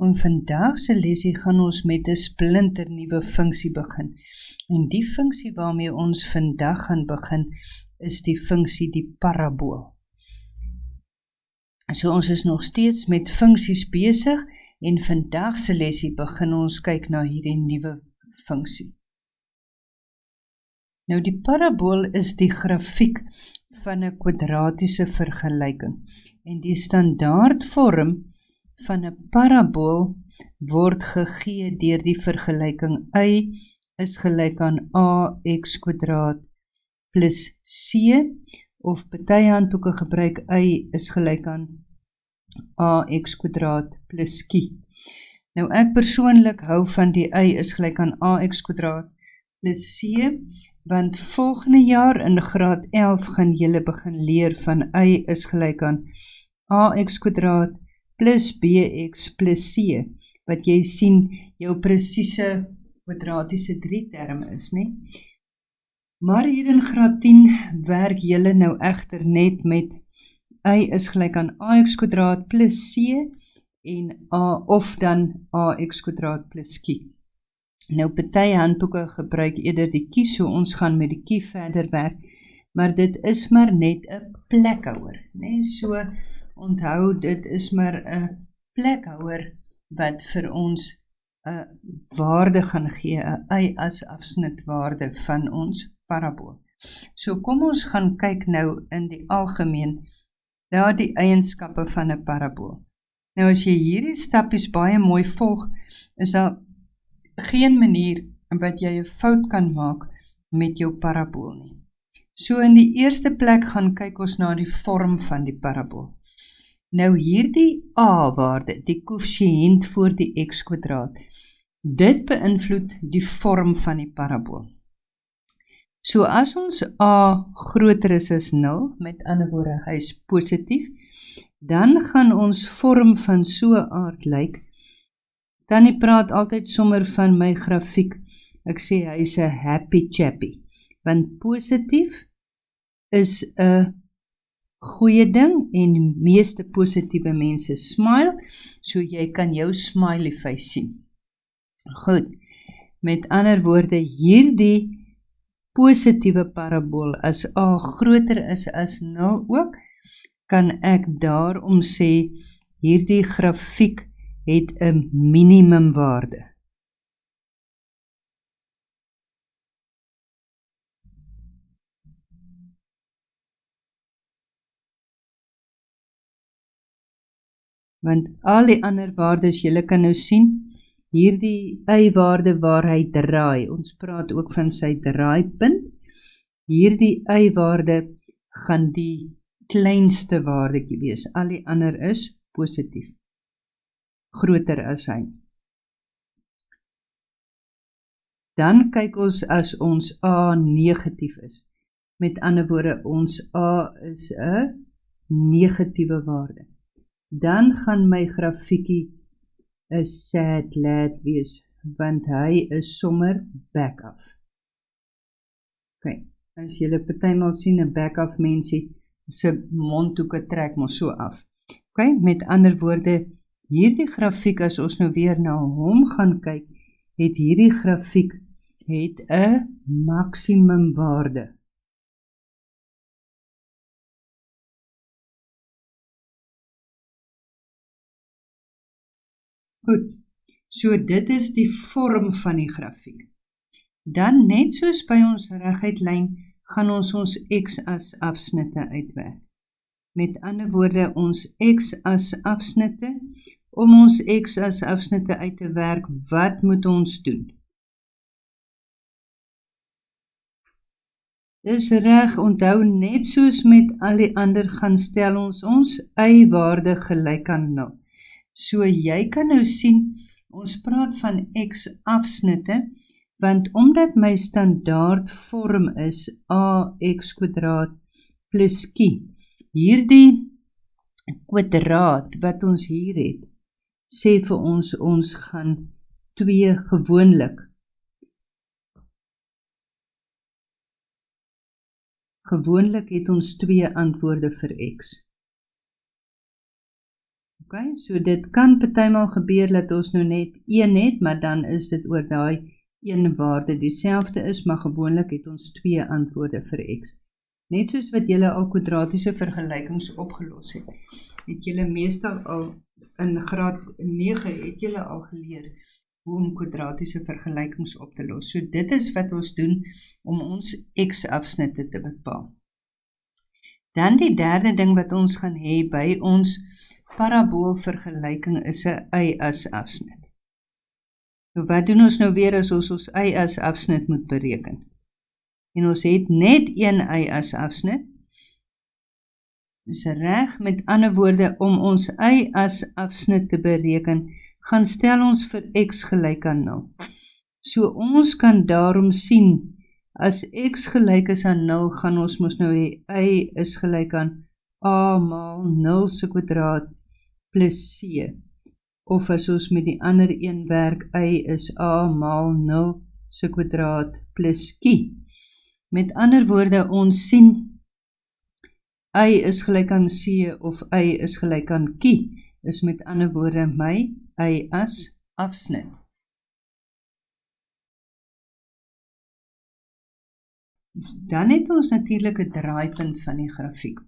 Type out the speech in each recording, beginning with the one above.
En vandag se lesie gaan ons met 'n splinternuwe funksie begin. En die funksie waarmee ons vandag gaan begin, is die funksie die parabool. So ons is nog steeds met funksies besig, en vandag se lesie begin ons kyk na hierdie nuwe funksie. Nou die parabool is die grafiek van 'n kwadratiese vergelyking, en die standaardvorm van 'n parabool word gegee deur die vergelyking y is gelyk aan ax² plus c, of party handboeke gebruik y is gelyk aan ax² plus q. Nou ek persoonlik hou van die y is gelyk aan ax² plus c, want volgende jaar in graad 11 gaan julle begin leer van y is gelyk aan ax² plus bx plus c, wat jy sien jou presiese kwadratiese 3-term is, né? Maar hier in graad 10 werk julle nou egter net met y is gelyk aan ax² plus c en of dan ax² plus q. Nou party handboeke gebruik eerder die q, so ons gaan met die q verder werk, maar dit is maar net 'n plekhouer, né? So onthou, dit is maar 'n plekhouer wat vir ons 'n waarde gaan gee, 'n y as afsnitwaarde van ons parabool. So kom ons gaan kyk nou in die algemeen na die eienskappe van 'n parabool. Nou as jy hierdie stappies baie mooi volg, is daar geen manier wat jy 'n fout kan maak met jou parabool nie. So in die eerste plek gaan kyk ons na die vorm van die parabool. Nou hierdie a-waarde, die koëffisiënt voor die x², dit beïnvloed die vorm van die parabool. So as ons a groter is as 0, met ander woorde hy is positief, dan gaan ons vorm van so 'n aard lyk. Tannie praat altyd sommer van my grafiek, ek sê hy is 'n happy chappy, want positief is 'n goeie ding, en meeste positiewe mense smile, so jy kan jou smiley face sien. Goed, met ander woorde, hierdie positiewe parabool, as a groter is as 0 ook, kan ek daarom sê, hierdie grafiek het 'n minimumwaarde. Want al die ander waardes, julle kan nou sien, hierdie y-waarde waar hy draai, ons praat ook van sy draaipunt, hierdie y-waarde gaan die kleinste waardetjie wees, al die ander is positief, groter as hy. Dan kyk ons as ons a negatief is, met ander woorde ons a is 'n negatiewe waarde, dan gaan my grafiekie 'n sad lad wees, want hy is sommer back af. Ok, as julle partymal sien 'n back af mensie, se mondhoeke trek maar so af. Ok, met ander woorde, hierdie grafiek, as ons nou weer na hom gaan kyk, het hierdie grafiek 'n maksimumwaarde. Goed, so dit is die vorm van die grafiek. Dan net soos by ons reguitlyn, gaan ons x as afsnitte uitwerk. Met ander woorde, ons x as afsnitte, om ons x as afsnitte uit te werk, wat moet ons doen? Dis reg, onthou, net soos met al die ander gaan stel ons y-waarde gelyk aan 0. So jy kan nou sien, ons praat van x afsnitte, want omdat my standaard vorm is ax² plus q, hierdie kwadraat wat ons hier het, sê vir ons gaan 2 gewoonlik. Gewoonlik het ons 2 antwoorde vir x. Ok, so dit kan partymal gebeur dat ons nou net 1 het, maar dan is dit oor daai een waarde dieselfde is, maar gewoonlik het ons 2 antwoorde vir x. Net soos wat julle al kwadratiese vergelykings opgelos het julle meestal al in graad 9 het julle al geleer hoe om kwadratiese vergelykings op te los. So dit is wat ons doen om ons x-afsnitte te bepaal. Dan die derde ding wat ons gaan hê by ons paraboolvergelyking is 'n y-as-afsnit. So wat doen ons nou weer as ons y-as-afsnit moet bereken? En ons het net een y-as-afsnit. Dis reg, met ander woorde, om ons y-as-afsnit te bereken, gaan stel ons vir x gelyk aan 0. So ons kan daarom sien, as x gelyk is aan 0, gaan ons mos nou hê y is gelyk aan a maal 0 se kwadraat plus c. Of as ons met die ander een werk, y is a maal 0 se kwadraat plus q. Met ander woorde, ons sien y is gelyk aan c of y is gelyk aan q, is met ander woorde my y-as-afsnit. Dan het ons natuurlik 'n draaipunt van die grafiek,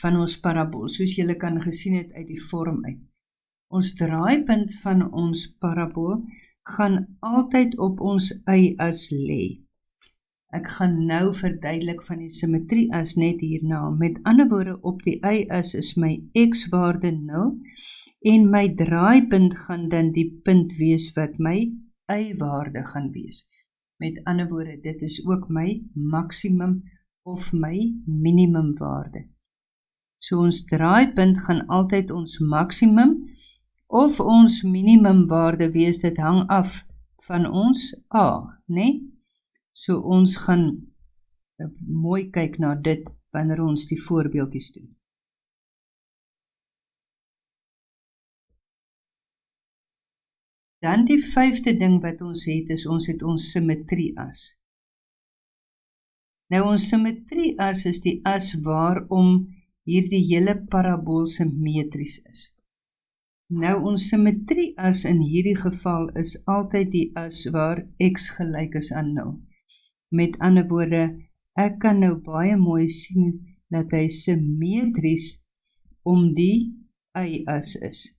van ons parabool, soos julle kan gesien het uit die vorm uit. Ons draaipunt van ons parabool gaan altyd op ons y-as lê. Ek gaan nou verduidelik van die simmetrie-as net hierna. Met ander woorde, op die y-as is my x-waarde 0 en my draaipunt gaan dan die punt wees wat my y-waarde gaan wees. Met ander woorde, dit is ook my maksimum of my minimumwaarde. So ons draaipunt gaan altyd ons maksimum of ons minimumwaarde wees, dit hang af van ons a, né? So ons gaan mooi kyk na dit wanneer ons die voorbeeldjies doen. Dan die 5de ding wat ons het, is ons het ons simmetrie-as. Nou ons simmetrie-as is die as waarom hierdie hele parabool simmetries is. Nou ons simmetrie-as in hierdie geval is altyd die as waar x gelyk is aan 0. Met ander woorde, ek kan nou baie mooi sien dat hy simmetries om die y-as is.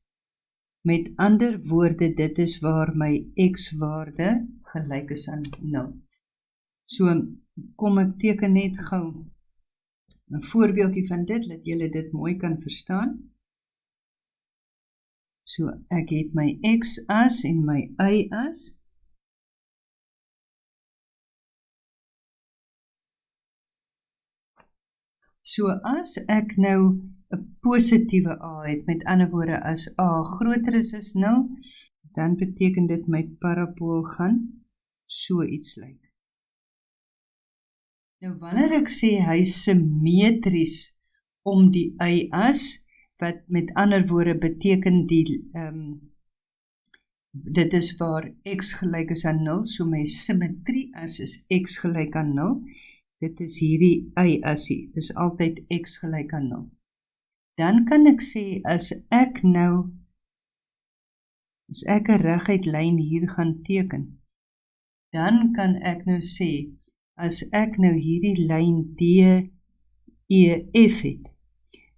Met ander woorde, dit is waar my x-waarde gelyk is aan 0. So, kom ek teken net gou 'n voorbeeldjie van dit, dat julle dit mooi kan verstaan. So, ek het my x-as en my y-as. So, as ek nou 'n positiewe a het, met ander woorde, as a groter is as 0, dan beteken dit my parabool gaan so iets lyk. Nou, wanneer ek sê hy is simmetries om die y-as, wat met ander woorde beteken dit is waar x gelyk is aan 0, so my simmetrie-as is x gelyk aan 0, dit is hierdie y-asie, dit is altyd x gelyk aan 0. Dan kan ek sê, as ek 'n reguit lyn hier gaan teken, dan kan ek nou sê, as ek nou hierdie lyn DEF het,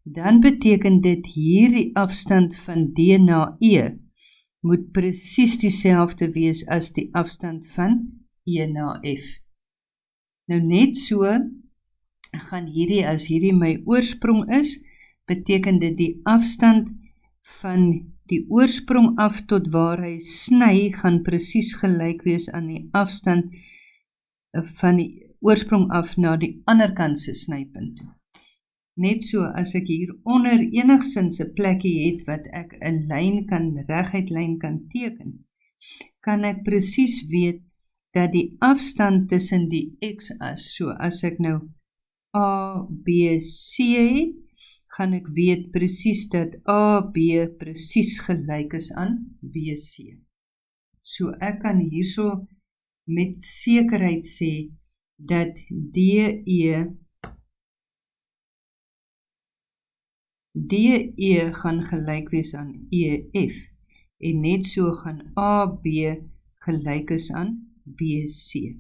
dan beteken dit hierdie afstand van D na E moet presies dieselfde wees as die afstand van E na F. Nou net so gaan hierdie, as hierdie my oorsprong is, beteken dit die afstand van die oorsprong af tot waar hy sny, gaan presies gelyk wees aan die afstand van die oorsprong af na die ander kant se snypunt toe. Net so, as ek hier onder enigstens 'n plekkie het wat ek 'n reguit lyn kan teken, kan ek presies weet dat die afstand tussen die x-as, so as ek nou A, B, C het, gaan ek weet presies dat A, B presies gelyk is aan BC. So ek kan hierso met sekerheid sê dat DE DE gaan gelyk wees aan EF, en net so gaan AB gelyk is aan BC.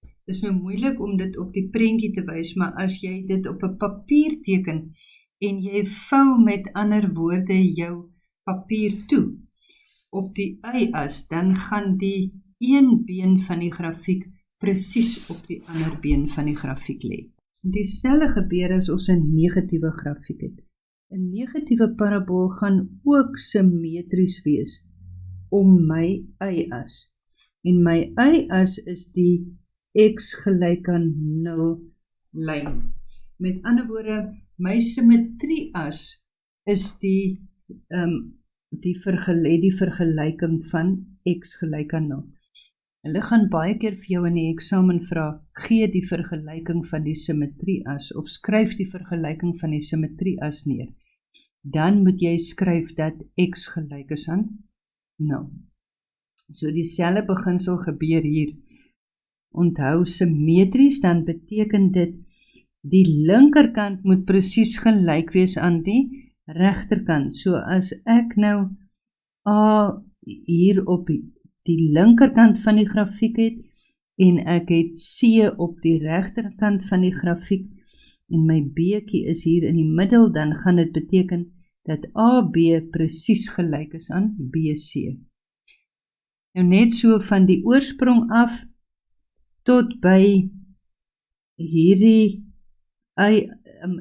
Dit is nou moeilik om dit op die prentjie te wys, maar as jy dit op 'n papier teken, en jy vou met ander woorde jou papier toe, op die y-as, dan gaan die een been van die grafiek presies op die ander been van die grafiek lê. Dieselfde gebeur as ons 'n negatiewe grafiek het. 'n Negatiewe parabool gaan ook simmetries wees om my y-as. En my y-as is die x gelyk aan 0 lyn. Met ander woorde, my simmetrie-as is die vergelyking van x gelyk aan 0. Hulle gaan baie keer vir jou in die eksamen vra, gee die vergelyking van die simmetrie-as, of skryf die vergelyking van die simmetrie-as neer. Dan moet jy skryf dat x gelyk is aan 0. So dieselfde beginsel gebeur hier. Onthou simmetries, dan beteken dit die linkerkant moet presies gelyk wees aan die regterkant. So as ek nou A hier op die linkerkant van die grafiek het, en ek het C op die regterkant van die grafiek, en my B'tjie is hier in die middel, dan gaan dit beteken dat AB presies gelyk is aan BC. Nou net so van die oorsprong af, tot by hierdie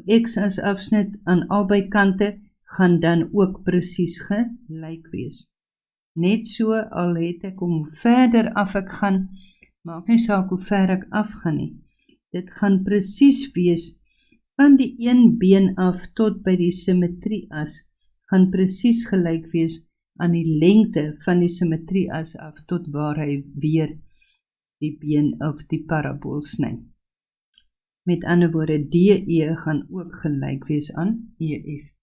x as afsnit aan albei kante, gaan dan ook presies gelyk wees. Net so, al het ek hoe verder af ek gaan, maak nie saak hoe ver ek afgaan nie. Dit gaan presies wees, van die een been af tot by die simmetrie-as, gaan presies gelyk wees aan die lengte van die simmetrie-as af, tot waar hy weer die been of die parabool sny. Met ander woorde, DE gaan ook gelyk wees aan EF.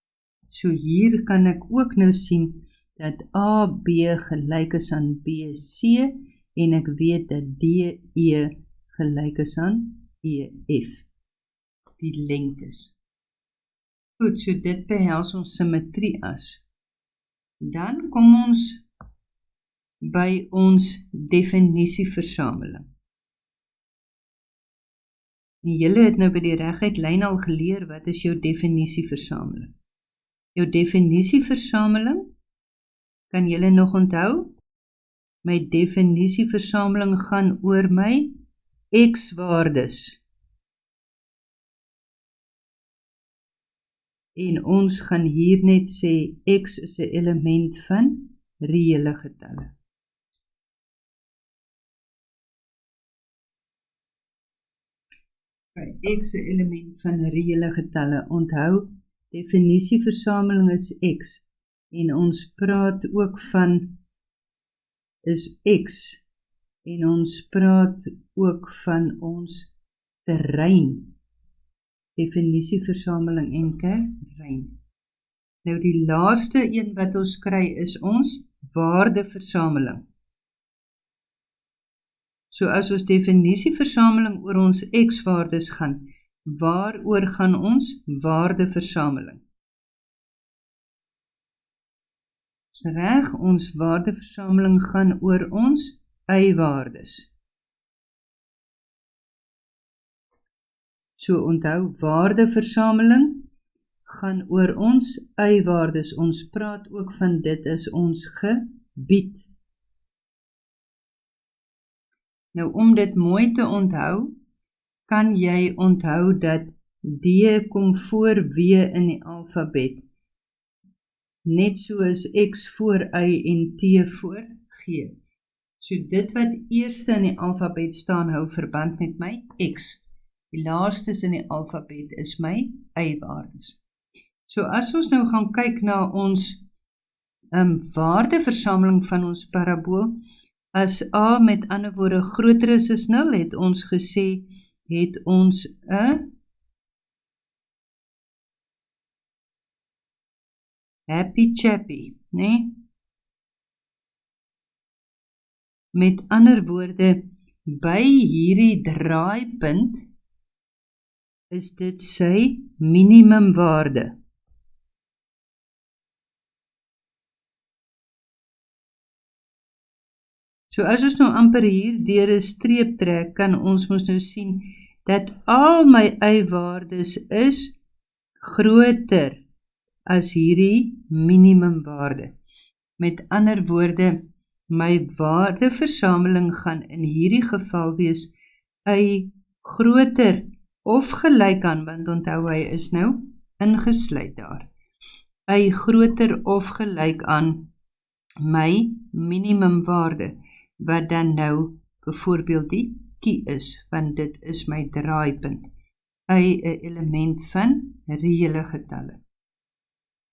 So hier kan ek ook nou sien dat AB gelyk is aan BC, en ek weet dat DE gelyk is aan EF, die lengtes. Goed, so dit behels ons simmetrie-as. Dan kom ons by ons definisieversameling. En julle het nou by die reguit lyn al geleer, wat is jou definisieversameling? Jou definisieversameling, kan julle nog onthou? My definisieversameling gaan oor my x-waardes. En ons gaan hier net sê, x is 'n element van reële getalle. X is 'n element van reële getalle. Onthou, definisieversameling is x, en ons praat ook van is x, en ons praat ook van ons terrein. Definisieversameling en terrein. Nou die laaste een wat ons kry is ons waardeversameling. So as ons definisieversameling oor ons x-waardes gaan, waaroor gaan ons waardeversameling? Is reg, ons waardeversameling gaan oor ons y-waardes. So onthou, waardeversameling gaan oor ons y-waardes. Ons praat ook van dit as ons gebied. Nou om dit mooi te onthou, kan jy onthou dat D kom voor W in die alfabet. Net soos X voor Y en T voor G. So dit wat eerste in die alfabet staan, hou verband met my X. Die laastes in die alfabet is my y-waardes. So as ons nou gaan kyk na ons waardeversameling van ons parabool, as A met ander woorde groter is as 0, het ons gesê, het ons 'n happy chappy, né? Met ander woorde, by hierdie draaipunt is dit sy minimumwaarde. So as ons nou amper hier deur 'n streep trek, kan ons mos nou sien dat al my y-waardes is groter as hierdie minimumwaarde. Met ander woorde, my waardeversameling gaan in hierdie geval wees y groter of gelyk aan, want onthou hy is nou ingesluit daar. Y groter of gelyk aan my minimumwaarde, wat dan nou byvoorbeeld die kie is, want dit is my draaipunt. Y 'n element van reële getalle.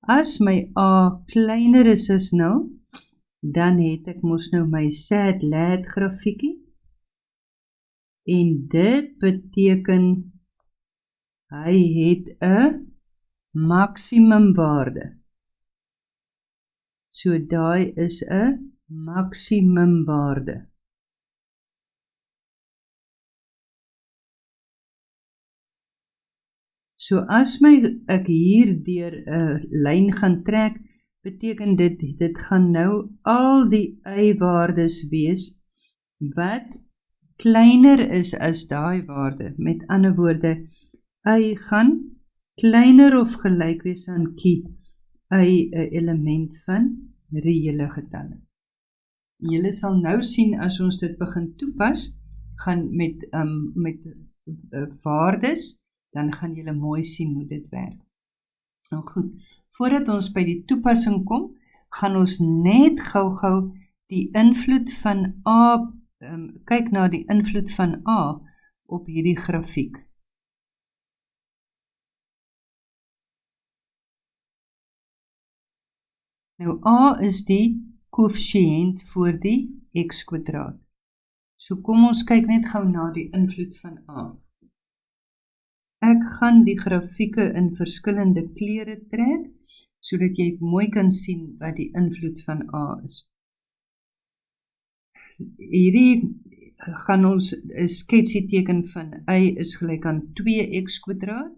As my a kleiner is as 0, dan het ek mos nou my SAT-LAT grafiekie, en dit beteken hy het 'n maksimumwaarde. So daai is 'n maksimumwaarde. So as ek hier deur 'n lyn gaan trek, beteken dit gaan nou al die y-waardes wees wat kleiner is as daai waarde. Met ander woorde, y gaan kleiner of gelyk wees aan kie, y 'n element van reële getalle. Julle sal nou sien as ons dit begin toepas, gaan met waardes, dan gaan julle mooi sien hoe dit werk. Nou goed, voordat ons by die toepassing kom, gaan ons net gou die invloed van A, kyk na die invloed van A op hierdie grafiek. Nou A is die koëffisiënt vir die x². So kom ons kyk net gou na die invloed van A. Ek gaan die grafieke in verskillende kleure trek, sodat jy mooi kan sien wat die invloed van A is. Hierdie gaan ons 'n sketsiteken van y is gelyk aan 2x²,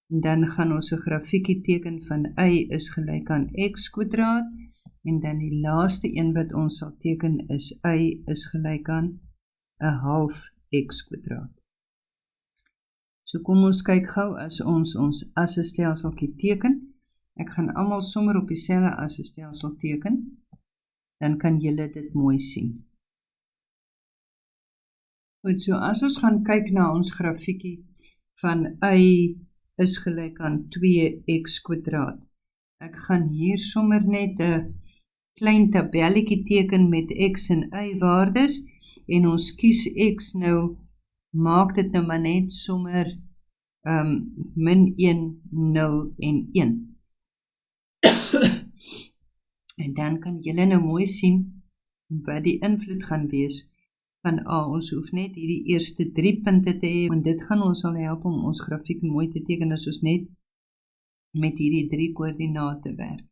en dan gaan ons 'n grafiekie teken van y is gelyk aan x², en dan die laaste een wat ons sal teken is y is gelyk aan 'n half x². So kom ons kyk gou as ons assestelseltjie teken. Ek gaan almal sommer op dieselfde assestelsel teken, dan kan julle dit mooi sien. Goed, so as ons gaan kyk na ons grafiekie van y is gelyk aan 2x². Ek gaan hier sommer net 'n klein tabelletjie teken met x en y waardes, en ons kies x nou, maak dit nou maar net sommer min 1, 0 en 1. En dan kan julle nou mooi sien wat die invloed gaan wees van A. Ons hoef net hierdie eerste 3 punte te hê, want dit gaan ons al help om ons grafiek mooi te teken as ons net met hierdie 3 koördinate werk.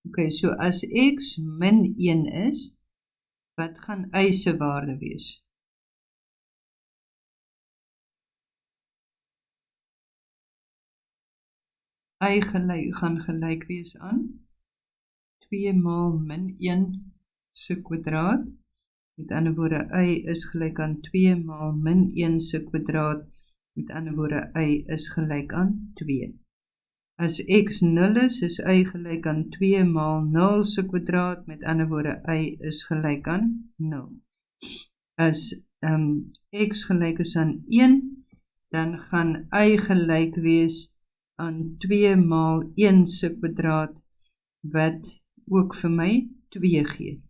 Ok, so as x min 1 is, wat gaan y se waarde wees? Y gaan gelyk wees aan 2 maal min 1 se kwadraat. Met ander woorde, y is gelyk aan 2 maal min 1 se kwadraat. Met ander woorde, y is gelyk aan 2. As x 0 is y gelyk aan 2 maal 0 se kwadraat. Met ander woorde, y is gelyk aan 0. As x gelyk is aan 1, dan gaan y gelyk wees aan 2 maal 1 se kwadraat, wat ook vir my 2 gee.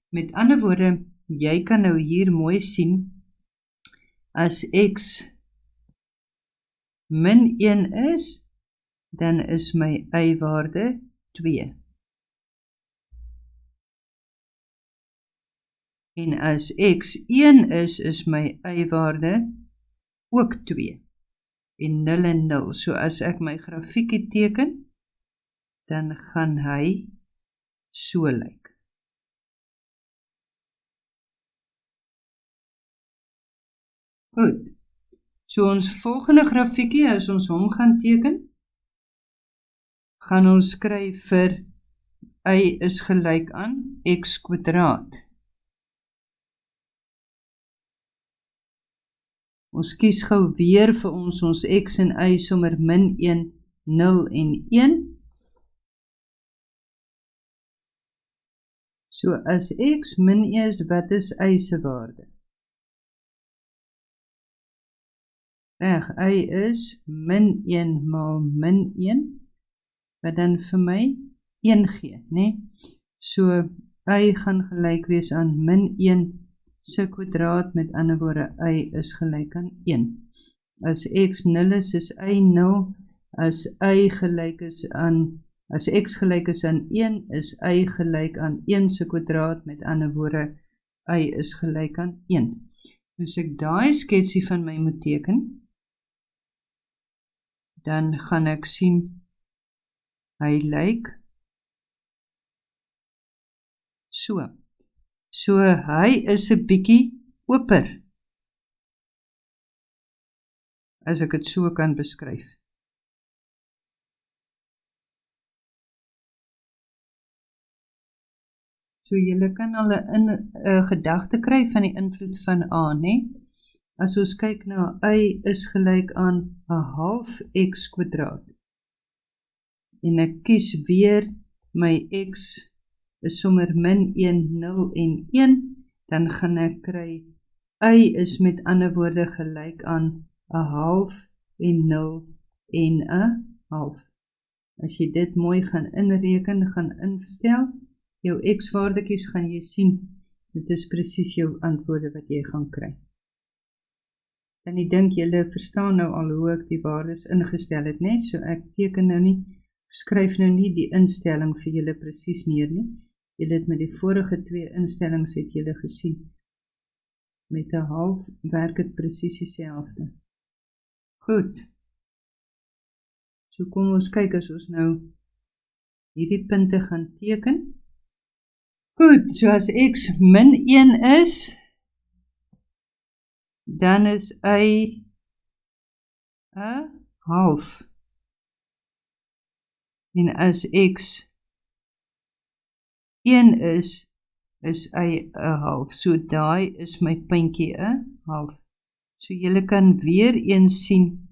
Met ander woorde, jy kan nou hier mooi sien, as x min 1 is, dan is my y-waarde 2. En as x 1 is my y-waarde ook 2. En 0 en 0. So as ek my grafiekie teken, dan gaan hy so lyk. Goed. So ons volgende grafiekie, as ons hom gaan teken, gaan ons kry vir y is gelyk aan x kwadraat. Ons kies gou weer vir ons x en y sommer min 1, 0 en 1. So as x min 1 is, wat is y se waarde? Reg, y is min 1 maal min 1, wat dan vir my 1 gee, né? So y gaan gelyk wees aan min 1 se kwadraat, met ander woorde y is gelyk aan 1. As x 0 is y 0, as x gelyk is aan 1, is y gelyk aan 1 se kwadraat, met ander woorde y is gelyk aan 1. As ek daai sketsie van my moet teken, dan gaan ek sien, hy lyk so. So hy is 'n bietjie oper, as ek dit so kan beskryf. So julle kan al 'n gedagte kry van die invloed van A, né? As ons kyk na y is gelyk aan 1/2 x kwadraat, en ek kies weer my x is sommer min 1, 0 en 1, dan gaan ek kry y is met ander woorde gelyk aan 1/2 en 0 en 1/2. As jy dit mooi gaan inreken, gaan instel, jou x-waardekies, gaan jy sien, dit is presies jou antwoorde wat jy gaan kry. Dan ek dink julle verstaan nou al hoe ek die waardes ingestel het, né? So ek teken nou nie, skryf nou nie die instelling vir julle presies neer nie. Julle het met die vorige 2 instellings het julle gesien. Met 1/2 werk dit presies dieselfde. Goed. So kom ons kyk as ons nou hierdie punte gaan teken. Goed, so as x min 1 is, dan is y 1/2. En as x 1 is y 1/2. So daai is my puntjie 1/2. So julle kan weer eens sien,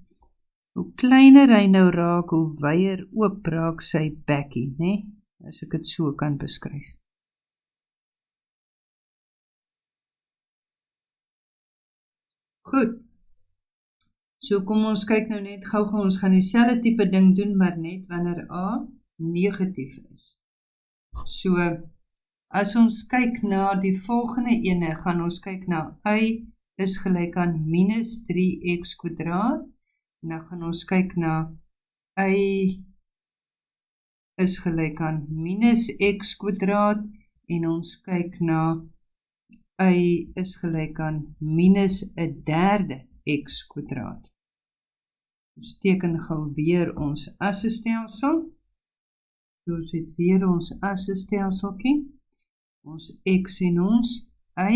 hoe kleiner hy nou raak, hoe wyer oop raak sy bekkie, né? As ek dit so kan beskryf. Goed. So kom ons kyk nou net gou-gou, ons gaan dieselfde tipe ding doen, maar net wanneer A negatief is. So, as ons kyk na die volgende ene, gaan ons kyk na y is gelyk aan minus 3x kwadraat, en dan gaan ons kyk na y is gelyk aan minus x kwadraat, en ons kyk na y is gelyk aan minus 'n derde x kwadraat. Ons teken gou weer ons assestelsel. So ons het weer ons assestelseltjie, ons x en ons y,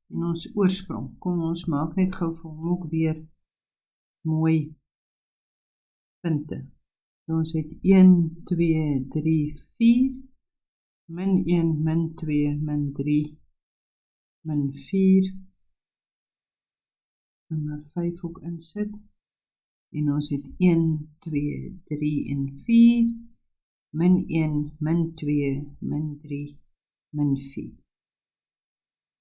en ons oorsprong. Kom ons maak net gou vir hom ook weer mooi punte. So ons het 1, 2, 3, 4, min 1, min 2, min 3, min 4, en maar 5 ook insit, en ons het 1, 2, 3 en 4, min 1, min 2, min 3, min 4.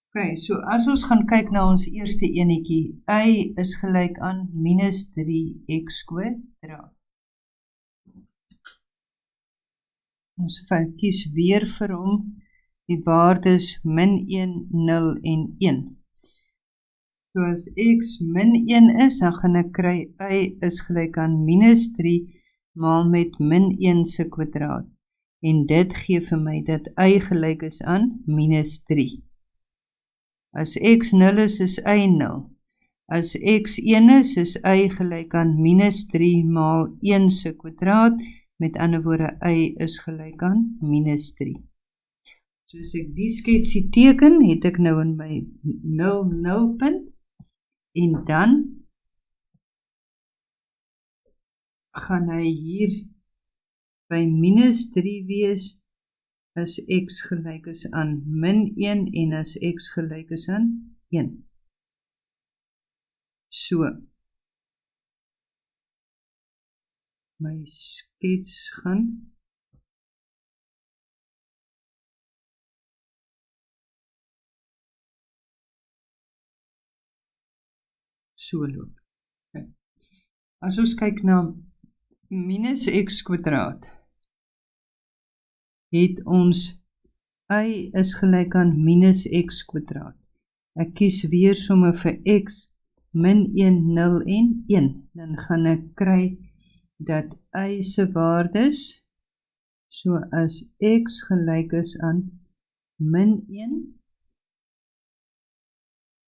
Ok, so as ons gaan kyk na ons eerste enetjie, y is gelyk aan minus 3x kwadraat. Ons kies weer vir hom die waardes min 1, 0 en 1. So as x min 1 is, dan gaan ek kry y is gelyk aan minus 3 maal met min 1 se kwadraat. En dit gee vir my dat y gelyk is aan minus 3. As x 0 is y 0. As x 1 is y gelyk aan minus 3 maal 1 se kwadraat, met ander woorde y is gelyk aan minus 3. So as ek die sketsie teken, het ek nou in my 0, punt, en dan gaan hy hier by minus 3 wees as x gelyk is aan min 1 en as x gelyk is aan 1. So, my skets gaan so loop. Okay. As ons kyk na minus x kwadraat, het ons y is gelyk aan minus x kwadraat. Ek kies weer somme vir x min 1, 0 en 1. Dan gaan ek kry dat y se waardes, so as x gelyk is aan min 1,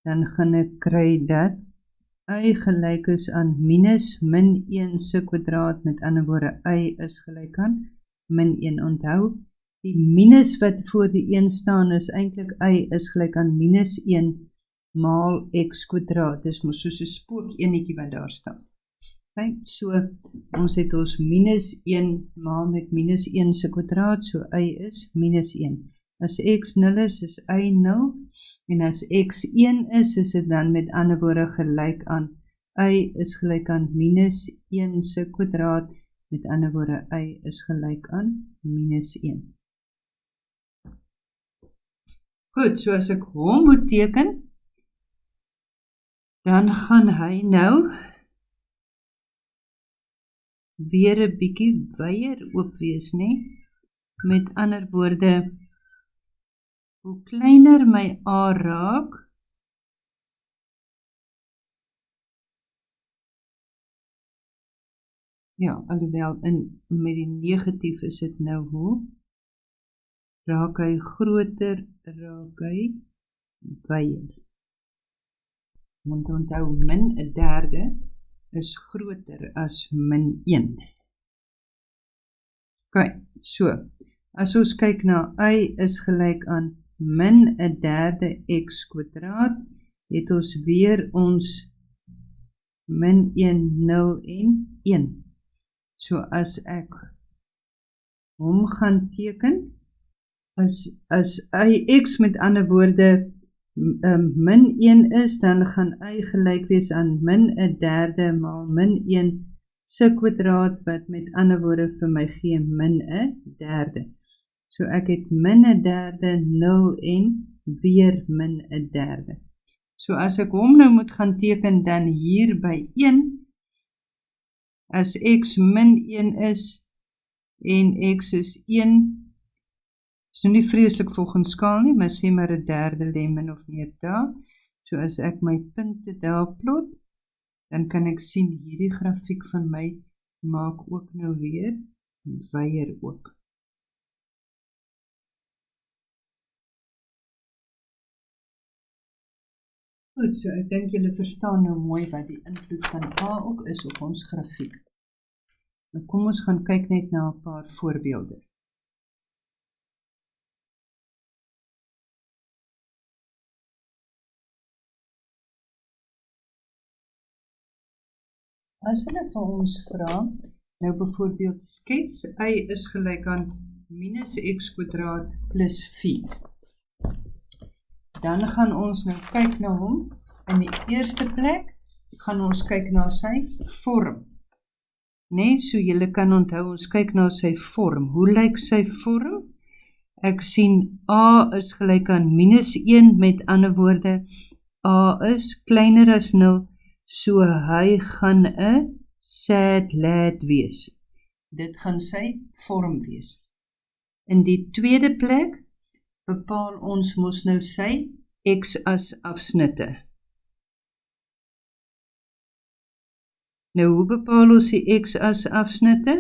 dan gaan ek kry dat y gelyk is aan minus min 1 se kwadraat, met ander woorde y is gelyk aan min 1. Onthou, die minus wat voor die 1 staan is eintlik y is gelyk aan minus 1 maal x kwadraat. Dis mos soos 'n spook enetjie wat daar staan. Okay, so ons het ons minus 1 maal met minus 1 se kwadraat, so y is minus 1. As x 0 is y 0, en as x 1 is dit dan met ander woorde gelyk aan y is gelyk aan minus 1 se kwadraat, met ander woorde y is gelyk aan minus 1. Goed, so as ek hom moet teken, dan gaan hy nou weer 'n bietjie wyer oop wees, nee? Met ander woorde, hoe kleiner my a raak, ja, alhoewel met die negatief is dit nou hoe, raak hy groter, raak hy wyer. Want onthou, min 1/3 is groter as min 1. Ok, so, as ons kyk na y is gelyk aan min 1/3 x kwadraat, het ons weer ons min 1, 0 en 1. So as ek hom gaan teken, as x met ander woorde min 1 is, dan gaan y gelyk wees aan min 1/3 maal min 1 se kwadraat, wat met ander woorde vir my gee min 1/3. So ek het min 1/3, 0 en weer min 1/3. So as ek hom nou moet gaan teken, dan hier by 1, as x min 1 is, en x is 1, is nou nie vreeslik volgens skaal nie, maar sê maar 1/3 lê min of meer daar. So as ek my punte daar plot, dan kan ek sien hierdie grafiek van my maak ook nou weer wyer oop. Goed, so ek dink julle verstaan nou mooi wat die invloed van A ook is op ons grafiek. Nou kom ons gaan kyk net na 'n paar voorbeelde. As hulle vir ons vra, nou byvoorbeeld skets y is gelyk aan minus x kwadraat plus 4. Dan gaan ons nou kyk na hom. In die eerste plek gaan ons kyk na sy vorm. Net so julle kan onthou, ons kyk na sy vorm. Hoe lyk sy vorm? Ek sien a is gelyk aan minus 1, met ander woorde, a is kleiner as 0, so hy gaan 'n sad lad wees. Dit gaan sy vorm wees. In die tweede plek bepaal ons mos nou sy x-as afsnitte. Nou, hoe bepaal ons die x-as afsnitte?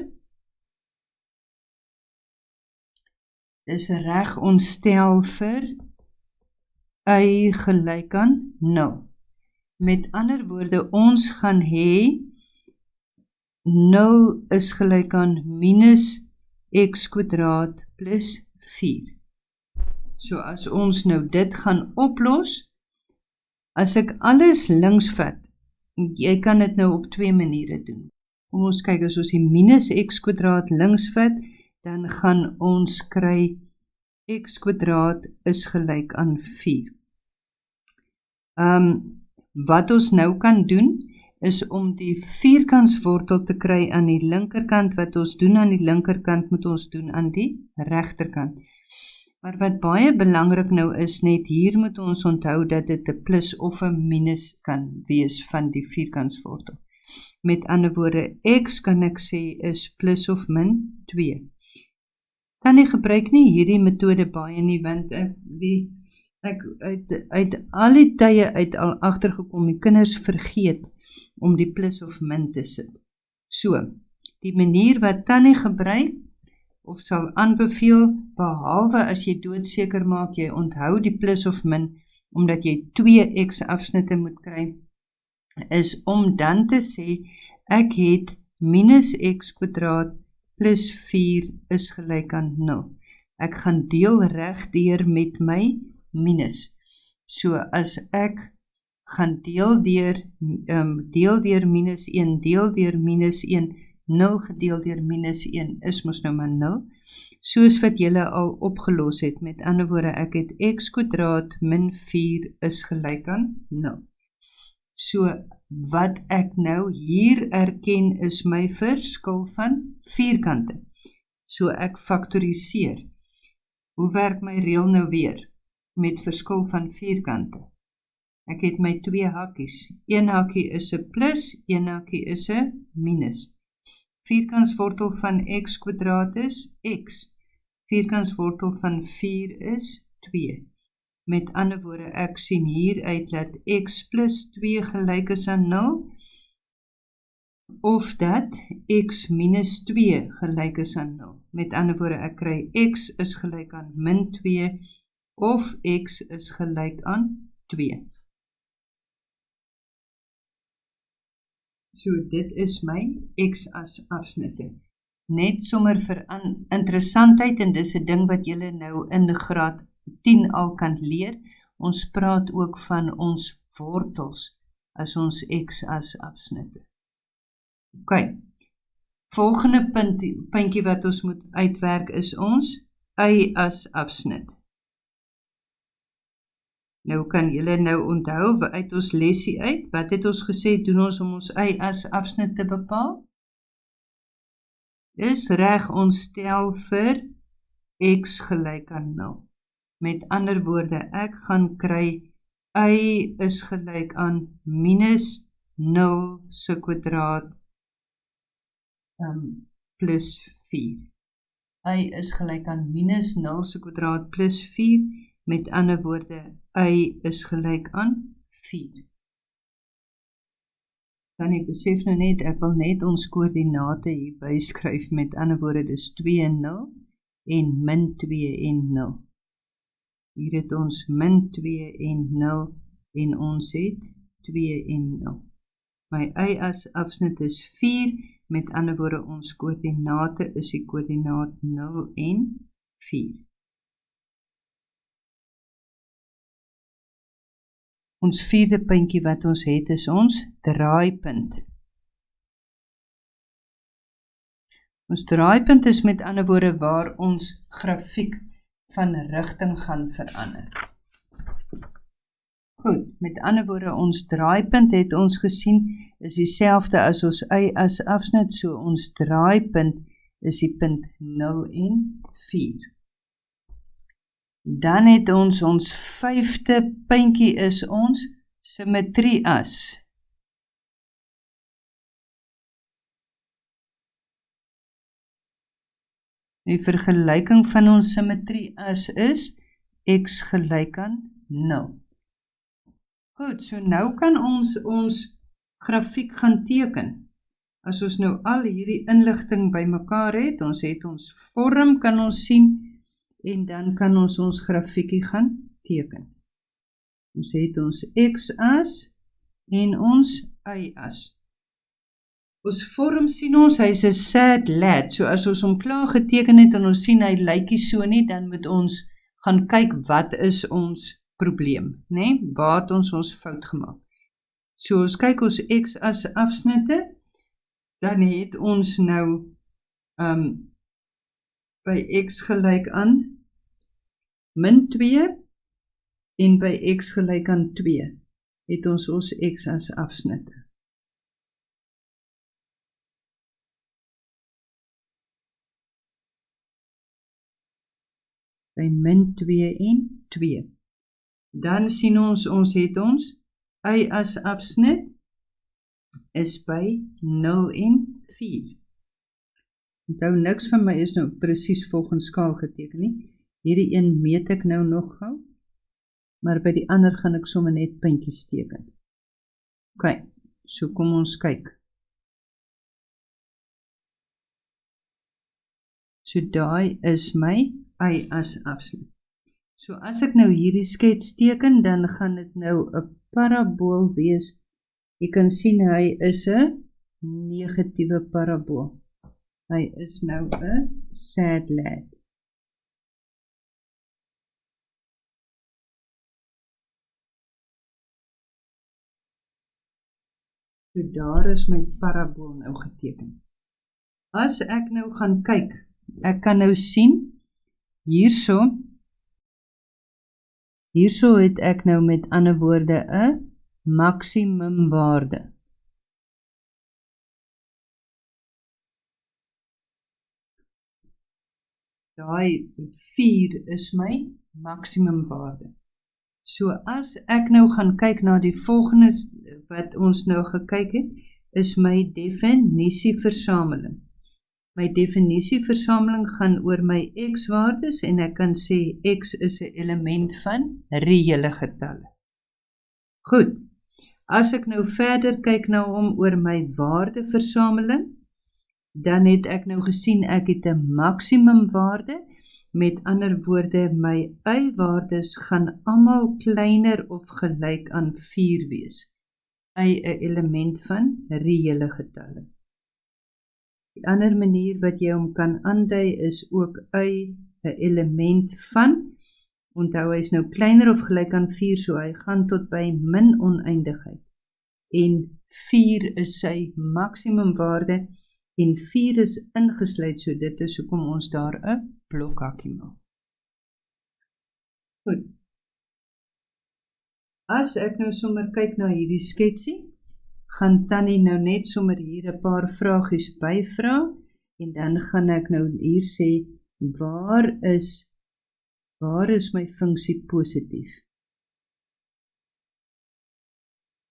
Dis reg, ons stel vir y gelyk aan 0. Met ander woorde, ons gaan hê 0 is gelyk aan minus x kwadraat plus 4. So as ons nou dit gaan oplos, as ek alles links vat, jy kan dit nou op twee maniere doen. Kom ons kyk, as ons die minus x kwadraat links vat, dan gaan ons kry x kwadraat is gelyk aan 4. Wat ons nou kan doen, is om die vierkantswortel te kry aan die linkerkant. Wat ons doen aan die linkerkant, moet ons doen aan die regterkant. Maar wat baie belangrik nou is, net hier moet ons onthou dat dit 'n plus of 'n minus kan wees van die vierkantswortel. Met ander woorde, x kan ek sê is plus of min 2. Dan ek gebruik nie hierdie metode baie nie, want ek uit al die tye uit al agtergekom, die kinders vergeet om die plus of min te sit. So, die manier wat Tannie gebruik, of sal aanbeveel, behalwe as jy doodseker maak, jy onthou die plus of min, omdat jy 2 x afsnitte moet kry, is om dan te sê, ek het minus x kwadraat plus 4 is gelyk aan 0. Ek gaan deel reg deur met my minus. So as ek gaan deel deur minus 1, deel deur minus 1, 0 gedeel deur minus 1 is mos nou maar 0, soos wat julle al opgelos het. Met ander woorde, ek het x kwadraat min 4 is gelyk aan 0. So, wat ek nou hier erken is my verskil van vierkante. So, ek faktoriseer. Hoe werk my reël nou weer? Met verskil van vierkante. Ek het my 2 hakies. Een hakie is 'n plus, een hakie is 'n minus. Vierkantswortel van x kwadraat is x. Vierkantswortel van 4 is 2. Met ander woorde, ek sien hier uit dat x plus 2 gelyk is aan 0, of dat x minus 2 gelyk is aan 0. Met ander woorde, ek kry x is gelyk aan min 2, of x is gelyk aan 2. So, dit is my x-as afsnitte. Net sommer vir interessantheid, en dis 'n ding wat julle nou in graad 10 al kan leer. Ons praat ook van ons wortels as ons x-as afsnitte. Ok, volgende puntjie wat ons moet uitwerk is ons y-as afsnit. Nou kan julle nou onthou uit ons lesie uit, wat het ons gesê doen ons om ons y-as afsnit te bepaal? Dis reg, ons stel vir x gelyk aan 0. Met ander woorde, ek gaan kry y is gelyk aan minus 0 se kwadraat plus 4. Y is gelyk aan minus 0 se kwadraat plus 4. Met ander woorde, y is gelyk aan 4. Dan ek besef nou net, ek wil net ons koördinate hier byskryf. Met ander woorde, dis 2 en 0 en min 2 en 0. Hier het ons min 2 en 0 en ons het 2 en 0. My y-as afsnit is 4, met ander woorde ons koördinate is die koördinaat 0 en 4. Ons vierde puntjie wat ons het is ons draaipunt. Ons draaipunt is met ander woorde waar ons grafiek van rigting gaan verander. Goed, met ander woorde, ons draaipunt het ons gesien, is dieselfde as ons y-as afsnit, so ons draaipunt is die punt 0 en 4. Dan het ons vyfde puntjie is ons simmetrie-as. Die vergelyking van ons simmetrie-as is x gelyk aan 0. Goed, so nou kan ons grafiek gaan teken. As ons nou al hierdie inligting bymekaar het ons vorm kan ons sien, en dan kan ons grafiekie gaan teken. Ons het ons x-as en ons y-as. Ons vorm sien ons, hy is 'n sad lad, so as ons hom klaar geteken het en ons sien hy lykie so nie, dan moet ons gaan kyk wat is ons probleem, né? Waar het ons fout gemaak. So ons kyk ons x-as afsnitte, dan het ons nou by x gelyk aan min 2 en by x gelyk aan 2 het ons x as afsnitte. By min 2 en 2. Dan sien ons het ons y as afsnit is by 0 en 4. Onthou, niks van my is nou presies volgens skaal geteken nie. Hierdie een meet ek nou nog gou, maar by die ander gaan ek sommer net puntjies teken. Ok, so kom ons kyk. So daai is my y as afsnit. So as ek nou hierdie skets teken, dan gaan dit nou 'n parabool wees. Jy kan sien hy is 'n negatiewe parabool. Hy is nou 'n sad lad. So daar is my parabool nou geteken. As ek nou gaan kyk, ek kan nou sien, hierso het ek nou met ander woorde 'n maksimum waarde. Daai 4 is my maksimum waarde. So as ek nou gaan kyk na die volgende wat ons nou gekyk het, is my definisieversameling. My definisieversameling gaan oor my x-waardes en ek kan sê x is 'n element van reële getalle. Goed, as ek nou verder kyk na hom oor my waardeversameling, dan het ek nou gesien ek het 'n maksimum waarde. Met ander woorde, my y-waardes gaan almal kleiner of gelyk aan 4 wees. Y 'n element van reële getalle. Die ander manier wat jy hom kan aandui is ook y 'n element van, onthou hy is nou kleiner of gelyk aan 4, so hy gaan tot by min oneindigheid. En 4 is sy maksimum waarde, en 4 is ingesluit, so dit is hoekom ons daar 'n blokhakkie maak. Goed. As ek nou sommer kyk na hierdie sketsie, gaan Tannie nou net sommer hier 'n paar vragies byvra, en dan gaan ek nou hier sê, waar is my funksie positief?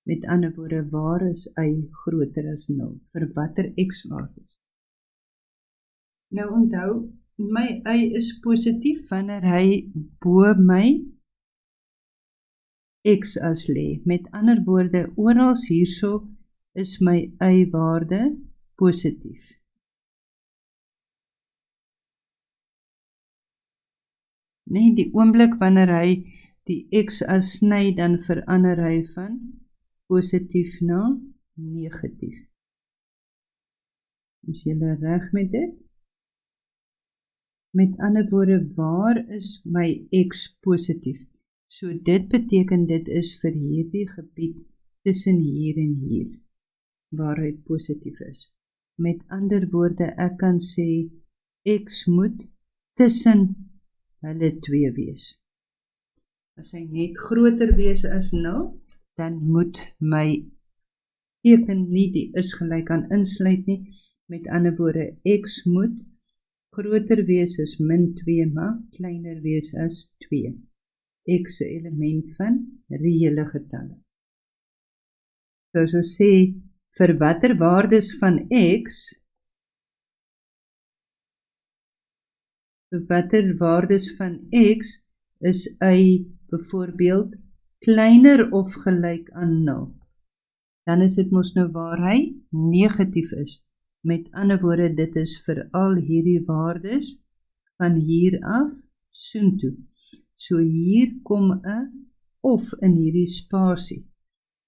Met ander woorde, waar is y groter as 0? Vir watter x-waardes? Nou onthou, my y is positief wanneer hy bo my x as lê. Met ander woorde, oral hierso is my y-waarde positief. Nee, die oomblik wanneer hy die x as sny, dan verander hy van positief na negatief. Is julle reg met dit? Met ander woorde, waar is my x positief? So dit beteken dit is vir hierdie gebied tussen hier en hier, waar hy positief is. Met ander woorde, ek kan sê, x moet tussen hulle twee wees. As hy net groter wees as 0, dan moet my teken nie die is gelyk aan insluit nie. Met ander woorde, x moet groter wees as min 2, maar kleiner wees as 2. X 'n element van reële getalle. So as ons sê, vir watter waardes van x, is y byvoorbeeld kleiner of gelyk aan 0. Dan is dit mos nou waar hy negatief is. Met ander woorde, dit is vir al hierdie waardes van hier af soontoe. So hier kom 'n of in hierdie spasie.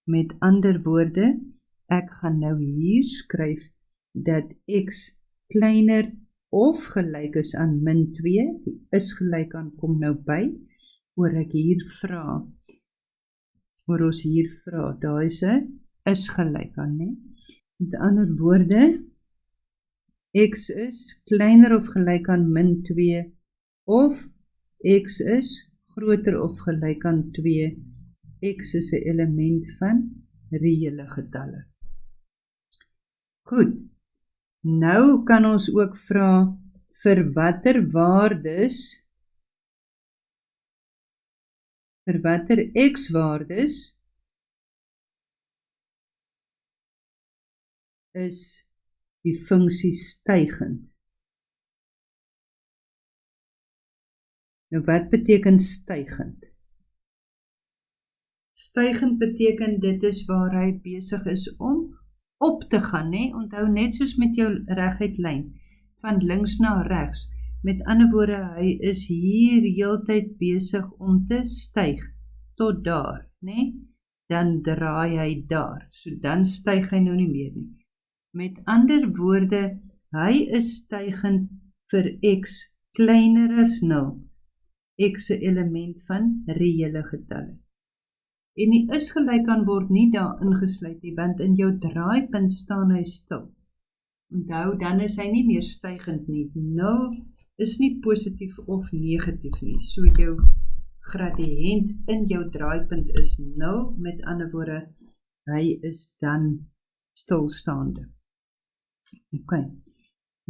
Met ander woorde, ek gaan nou hier skryf dat x kleiner of gelyk is aan min 2, die is gelyk aan kom nou by, oor ons hier vra, daar is 'n is gelyk aan, né? Met ander woorde, x is kleiner of gelyk aan min 2, of x is groter of gelyk aan 2, x is 'n element van reële getalle. Goed, nou kan ons ook vra vir watter x-waardes is die funksie stygend. Nou wat beteken stygend? Stygend beteken dit is waar hy besig is om op te gaan, né? Onthou net soos met jou reguit lyn, van links na regs. Met ander woorde, hy is hier heeltyd besig om te styg tot daar, né? Dan draai hy daar. So dan styg hy nou nie meer nie. Met ander woorde, hy is stygend vir x kleiner as 0. X 'n element van reële getalle. En die is gelyk aan word nie daar ingesluit nie, want in jou draaipunt staan hy stil. Onthou, dan is hy nie meer stygend nie. 0 is nie positief of negatief nie. So jou gradiënt in jou draaipunt is 0, met ander woorde, hy is dan stilstaande. Ok,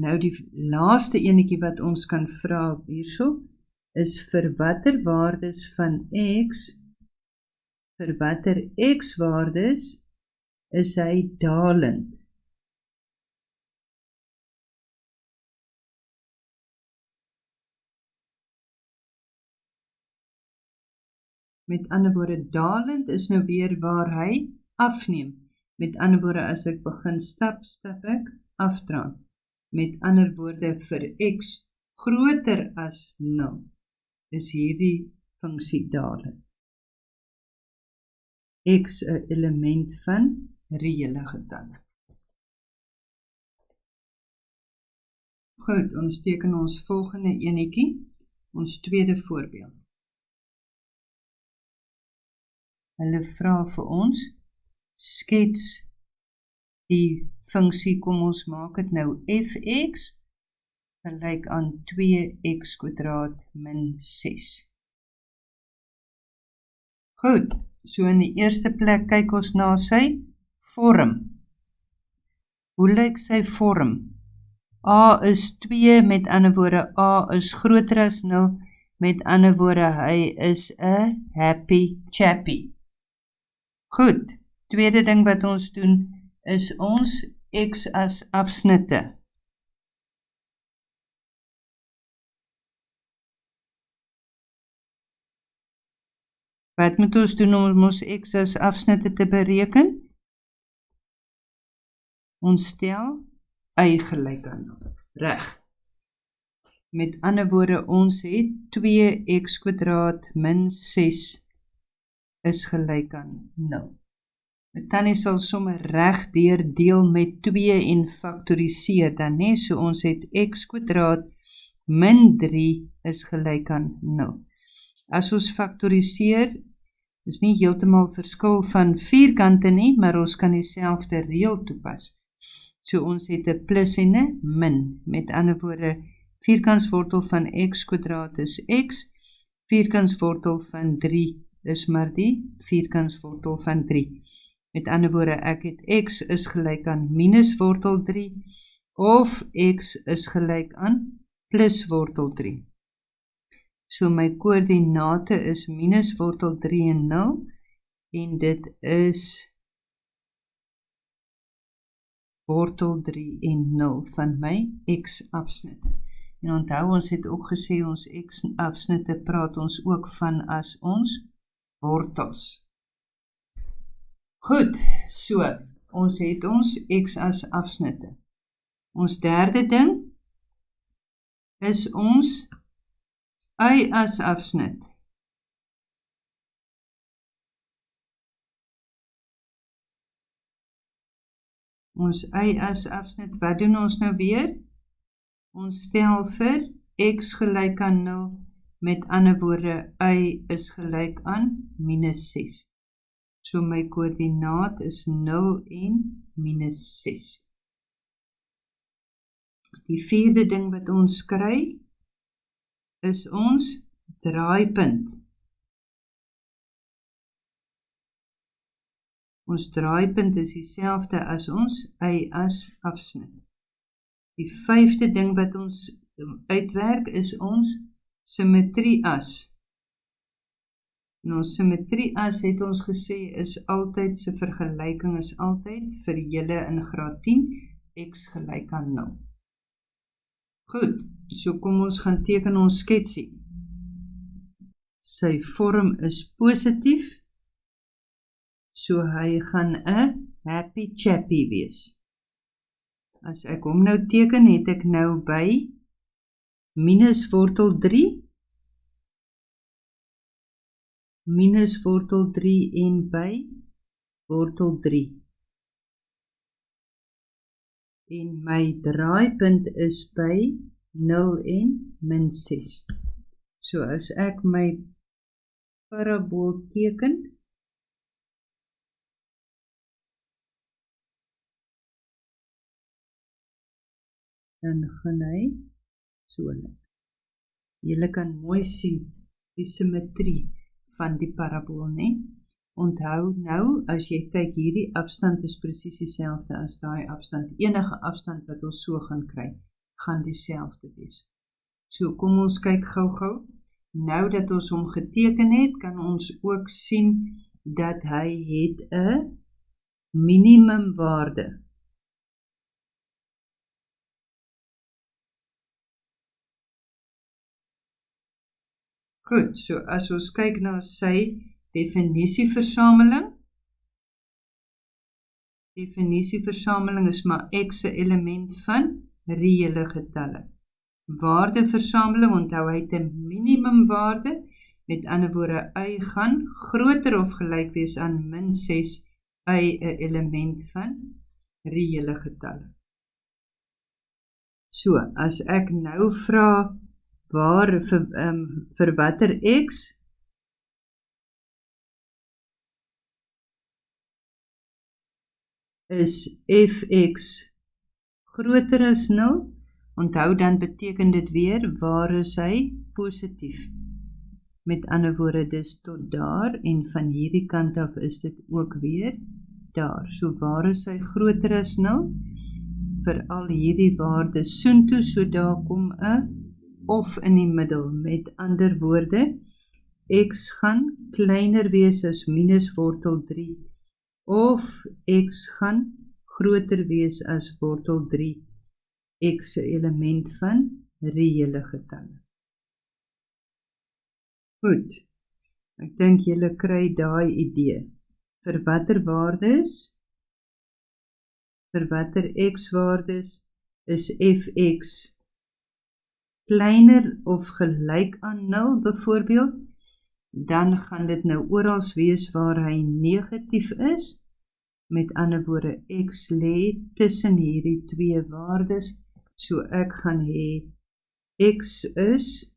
nou die laaste enetjie wat ons kan vra hierso, is vir watter waardes van x, vir watter x-waardes is hy dalend. Met ander woorde, dalend is nou weer waar hy afneem. Met ander woorde, as ek begin stap ek afdraand. Met ander woorde, vir x groter as 0 is hierdie funksie dalend. X 'n element van reële getalle. Goed, ons teken ons volgende enetjie, ons tweede voorbeeld. Hulle vra vir ons, skets die funksie, kom ons maak dit nou fx, gelyk aan 2x² min 6. Goed, so in die eerste plek kyk ons na sy vorm. Hoe lyk sy vorm? A is 2, met ander woorde, A is groter as 0, met ander woorde, hy is 'n happy chappy. Goed, tweede ding wat ons doen, is ons x as afsnitte. Wat moet ons doen om ons x as afsnitte te bereken? Ons stel y gelyk aan 0. Reg. Met ander woorde, ons het 2x² min 6 is gelyk aan 0. Tannie sal sommer reg deur deel met 2 en faktoriseer dan, né? So ons het x² min 3 is gelyk aan 0. As ons faktoriseer, is nie heeltemal verskil van vierkante nie, maar ons kan dieselfde reël toepas. So ons het 'n plus en 'n min. Met ander woorde, vierkantswortel van x² is x, vierkantswortel van 3 is maar die vierkantswortel van 3. Met ander woorde, ek het x is gelyk aan minus wortel 3, of x is gelyk aan plus wortel 3. So my koördinate is minus wortel 3 en 0, en dit is wortel 3 en 0 van my x-afsnitte. En onthou, ons het ook gesê, ons x-afsnitte praat ons ook van as ons wortels. Goed, so, ons het ons x as afsnitte. Ons derde ding is ons y as afsnit. Ons y as afsnit, wat doen ons nou weer? Ons stel vir x gelyk aan 0, met ander woorde, y is gelyk aan minus 6. So my koördinaat is 0 en minus 6. Die vierde ding wat ons kry, is ons draaipunt. Ons draaipunt is dieselfde as ons y-as afsnit. Die vyfde ding wat ons uitwerk is ons simmetrieas. En ons simmetrieas het ons gesê is altyd, se vergelyking is altyd vir julle in graad 10, x gelyk aan 0. Goed, so kom ons gaan teken ons sketsie. Sy vorm is positief, so hy gaan 'n happy chappy wees. As ek hom nou teken, het ek nou by minus wortel 3, minus wortel 3 en by wortel 3. En my draaipunt is by 0 en min 6. So as ek my parabool teken, dan gaan hy so lyk. Julle kan mooi sien die simmetrie van die parabool, né? Onthou nou, as jy kyk, hierdie afstand is presies dieselfde as daai afstand. Enige afstand wat ons so gaan kry, gaan dieselfde wees. So kom ons kyk gou-gou. Nou dat ons hom geteken het, kan ons ook sien dat hy het 'n minimumwaarde. Goed, so as ons kyk na sy definisieversameling. Definisieversameling is maar x 'n element van reële getalle. Waardeversameling, onthou hy het 'n minimumwaarde, met ander woorde, y gaan groter of gelyk wees aan min 6, y 'n element van reële getalle. So, as ek nou vra waar vir watter x is fx groter as 0, onthou dan beteken dit weer, waar is hy positief. Met ander woorde, dis tot daar, en van hierdie kant af is dit ook weer daar. So waar is hy groter as 0? Vir al hierdie waardes soontoe, so daar kom 'n of in die middel. Met ander woorde, x gaan kleiner wees as minus wortel 3, of x gaan groter wees as wortel 3, x 'n element van reële getalle. Goed, ek dink julle kry daai idee. Vir watter waardes, vir watter x-waardes is fx kleiner of gelyk aan 0 byvoorbeeld, dan gaan dit nou oral wees waar hy negatief is. Met ander woorde, x lê tussen hierdie twee waardes, so ek gaan hê x is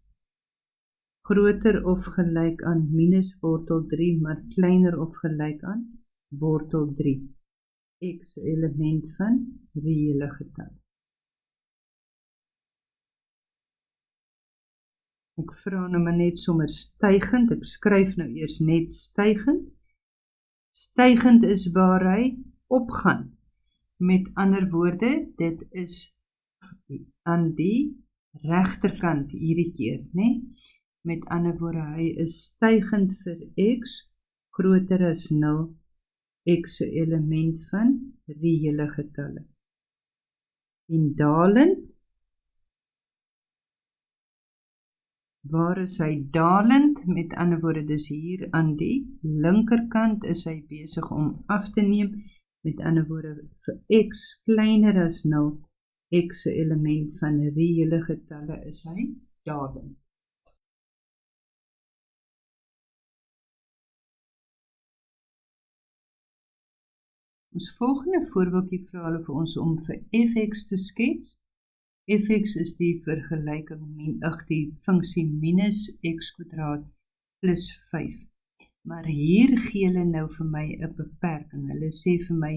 groter of gelyk aan minus wortel 3, maar kleiner of gelyk aan wortel 3. X element van reële getal. Ek vra nou maar net sommer stygend, ek skryf nou eers net stygend. Stygend is waar hy opgaan. Met ander woorde, dit is aan die regterkant hierdie keer, né? Met ander woorde, hy is stygend vir x groter as 0, x 'n element van reële getalle. En dalend, waar is hy dalend? Met ander woorde, dis hier aan die linkerkant is hy besig om af te neem. Met ander woorde, vir x kleiner as 0, x 'n element van reële getalle, is hy dalend. Ons volgende voorbeeldjie vra hulle vir ons om vir fx te skets. Fx is die vergelyking, die funksie minus x kwadraat plus 5. Maar hier gee hulle nou vir my 'n beperking. Hulle sê vir my,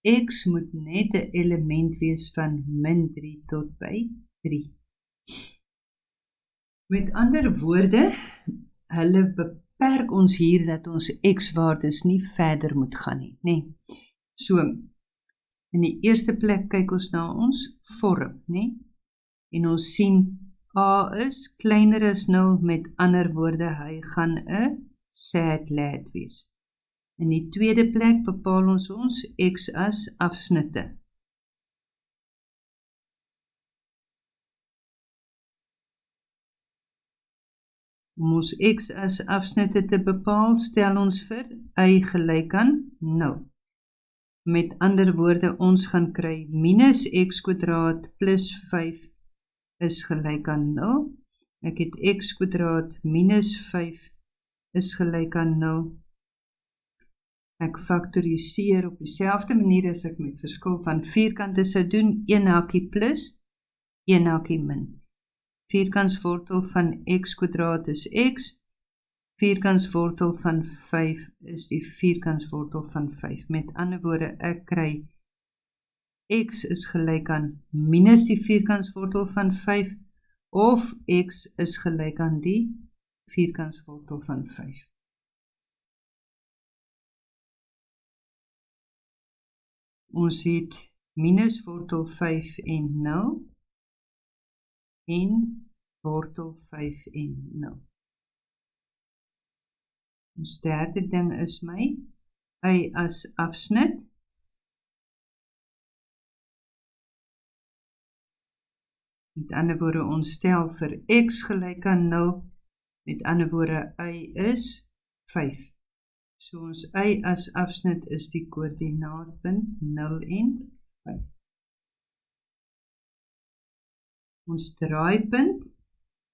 x moet net 'n element wees van min 3 tot by 3. Met ander woorde, hulle beperk ons hier dat ons x-waardes nie verder moet gaan nie, nê? So, in die eerste plek kyk ons na ons vorm, nê? En ons sien a is kleiner as 0, met ander woorde, hy gaan 'n sad lad wees. In die tweede plek bepaal ons x as afsnitte. Om ons x as afsnitte te bepaal, stel ons vir y gelyk aan 0. Met ander woorde, ons gaan kry minus x kwadraat plus 5 is gelyk aan 0. Ek het x kwadraat minus 5 is gelyk aan 0. Ek faktoriseer op dieselfde manier as ek met verskil van vierkante sou doen, 1 hakie plus, 1 hakie min. Vierkantswortel van x kwadraat is x, vierkantswortel van 5 is die vierkantswortel van 5. Met ander woorde, ek kry x is gelyk aan minus die vierkantswortel van 5, of x is gelyk aan die vierkantswortel van 5. Ons het minus wortel 5 en 0, en wortel 5 en 0. Ons derde ding is my y as afsnit. Met ander woorde, ons stel vir x gelyk aan 0, met ander woorde, y is 5. So ons y as afsnit is die koördinaatpunt 0 en 5. Ons draaipunt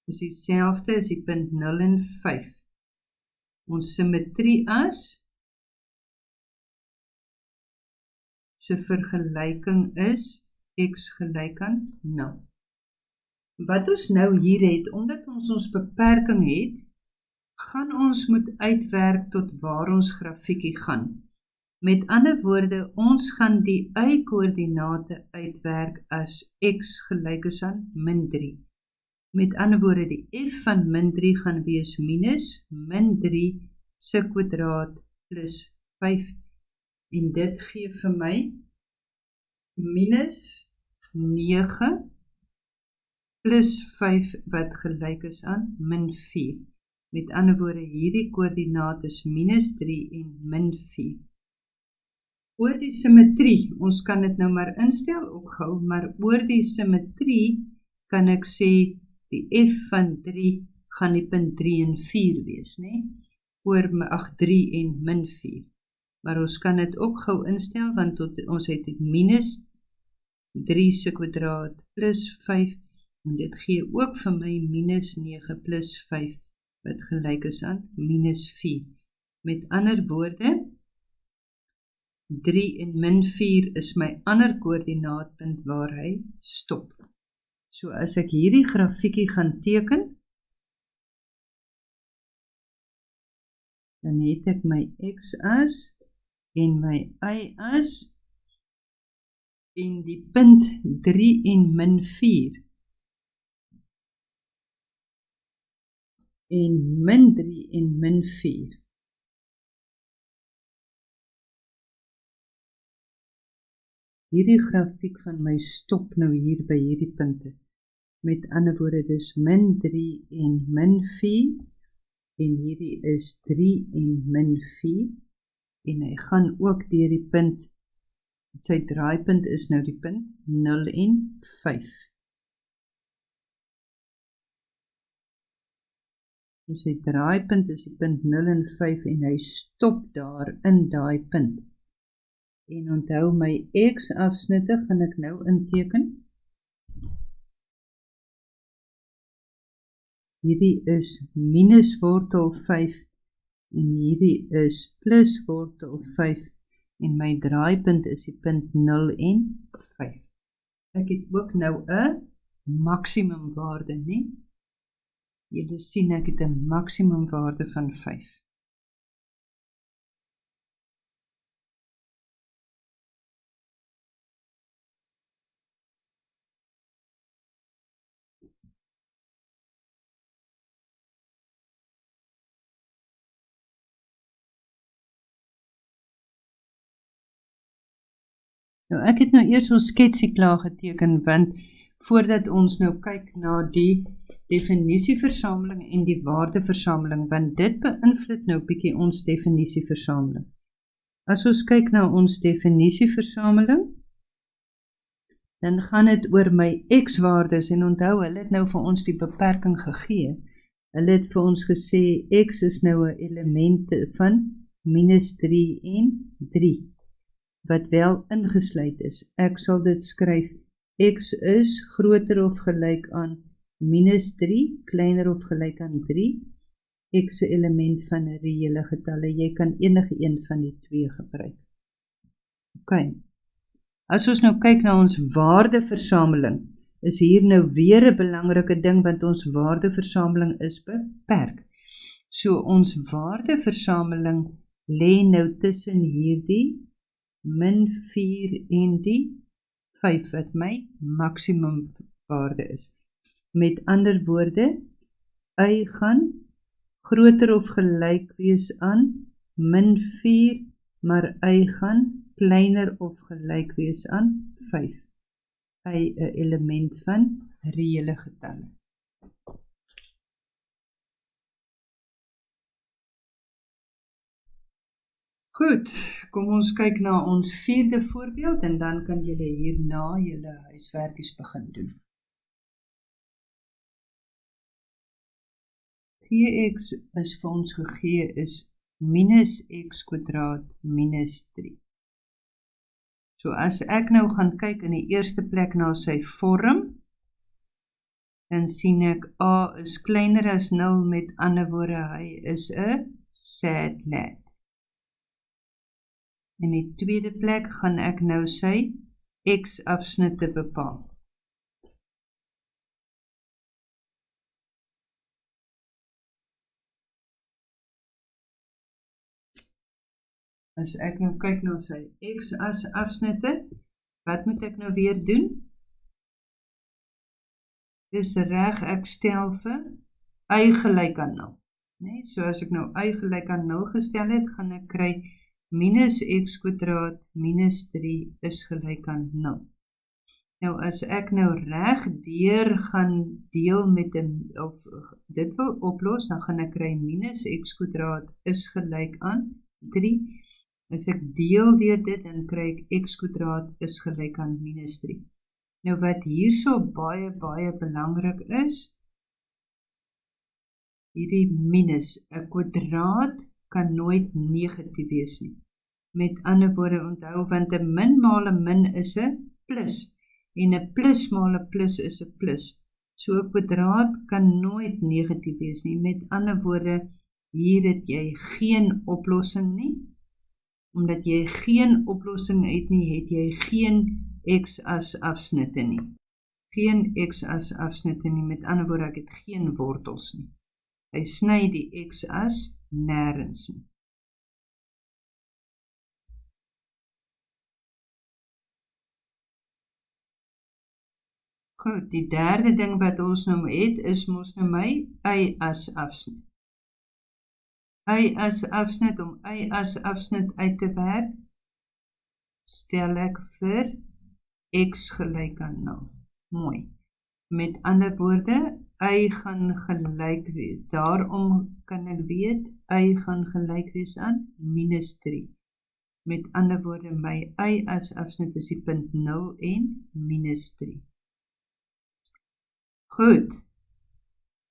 is dieselfde as die punt 0 en 5. Ons simmetrie as se vergelyking is x gelyk aan 0. Wat ons nou hier het, omdat ons beperking het, gaan ons moet uitwerk tot waar ons grafiekie gaan. Met ander woorde, ons gaan die y-koördinate uitwerk as x gelyk is aan min 3. Met ander woorde, die f van min 3 gaan wees minus min 3 se kwadraat plus 5. En dit gee vir my minus 9 plus 5 wat gelyk is aan min 4. Met ander woorde, hierdie koördinaat is minus 3 en min 4. Oor die simmetrie, ons kan dit nou maar instel ook gou, maar oor die simmetrie kan ek sê die f van 3 gaan die punt 3 en 4 wees, né? Oor 3 en min 4. Maar ons kan dit ook gou instel, want ons het die minus 3 se kwadraat plus 5, en dit gee ook vir my minus 9 plus 5, wat gelyk is aan minus 4. Met ander woorde, 3 en min 4 is my ander koördinaatpunt waar hy stop. So as ek hierdie grafiekie gaan teken, dan het ek my x-as en my y-as en die punt 3 en min 4 en min 3 en min 4. Hierdie grafiek van my stop nou hier by hierdie punte. Met ander woorde, dis min 3 en min 4, en hierdie is 3 en min 4, en hy gaan ook deur die punt, sy draaipunt is nou die punt 0 en 5. Dus sy draaipunt is die punt 0 en 5, en hy stop daar in daai punt. En onthou my x-afsnitte gaan ek nou inteken. Hierdie is minus wortel 5 en hierdie is plus wortel 5 en my draaipunt is die punt 0 en 5. Ek het ook nou 'n maksimum waarde, nie? Julle sien ek het 'n maksimum waarde van 5. Nou ek het nou eers ons sketsie klaar geteken, want voordat ons nou kyk na die definisieversameling en die waardeversameling, want dit beïnvloed nou bietjie ons definisieversameling. As ons kyk na ons definisieversameling, dan gaan dit oor my x-waardes, en onthou, hulle het nou vir ons die beperking gegee. Hulle het vir ons gesê, x is nou 'n element van -3 en 3, wat wel ingesluit is. Ek sal dit skryf, x is groter of gelyk aan -3, kleiner of gelyk aan 3, x 'n element van reële getalle. Jy kan enige een van die twee gebruik. OK. As ons nou kyk na ons waardeversameling, is hier nou weer 'n belangrike ding, want ons waardeversameling is beperk. So ons waardeversameling lê nou tussen hierdie -4 en die 5, wat my maksimum waarde is. Met ander woorde, y gaan groter of gelyk wees aan -4, maar y gaan kleiner of gelyk wees aan 5. Y 'n element van reële getalle. Goed, kom ons kyk na ons 4de voorbeeld, en dan kan julle hierna julle huiswerkies begin doen. Gx is vir ons gegee is -x² -3. So as ek nou gaan kyk in die eerste plek na sy vorm, dan sien ek a is kleiner as 0, met ander woorde, hy is 'n sad lad. In die tweede plek gaan ek nou sy x-afsnitte bepaal. As ek nou kyk na sy x-afsnitte, wat moet ek nou weer doen? Dis reg, ek stel vir y gelyk aan 0. So as ek nou y gelyk aan 0 gestel het, gaan ek kry -x² -3 is gelyk aan 0. Nou as ek nou reg deur gaan deel met of dit wil oplos, dan gaan ek kry -x² is gelyk aan 3. As ek deel deur dit, dan kry ek x² is gelyk aan -3. Nou wat hierso baie belangrik is, hierdie minus, 'n kwadraat kan nooit negatief wees nie. Met ander woorde, onthou, want 'n min maal 'n min is 'n plus, en 'n plus maal 'n plus is 'n plus. So 'n kwadraat kan nooit negatief wees nie. Met ander woorde, hier het jy geen oplossing nie. Omdat jy geen oplossing het nie, het jy geen x-as afsnitte nie. Geen x-as afsnitte nie, met ander woorde, ek het geen wortels nie. Hy sny die x-as nêrens nie. Goed, die derde ding wat ons nou het, is mos nou my y-as afsnit. Y-as afsnit, om y-as afsnit uit te werk, stel ek vir x gelyk aan 0. Mooi. Met ander woorde, y gaan gelyk wees. Daarom kan ek weet, y gaan gelyk wees aan -3. Met ander woorde, my y-as afsnit is die punt 0 en -3. Goed.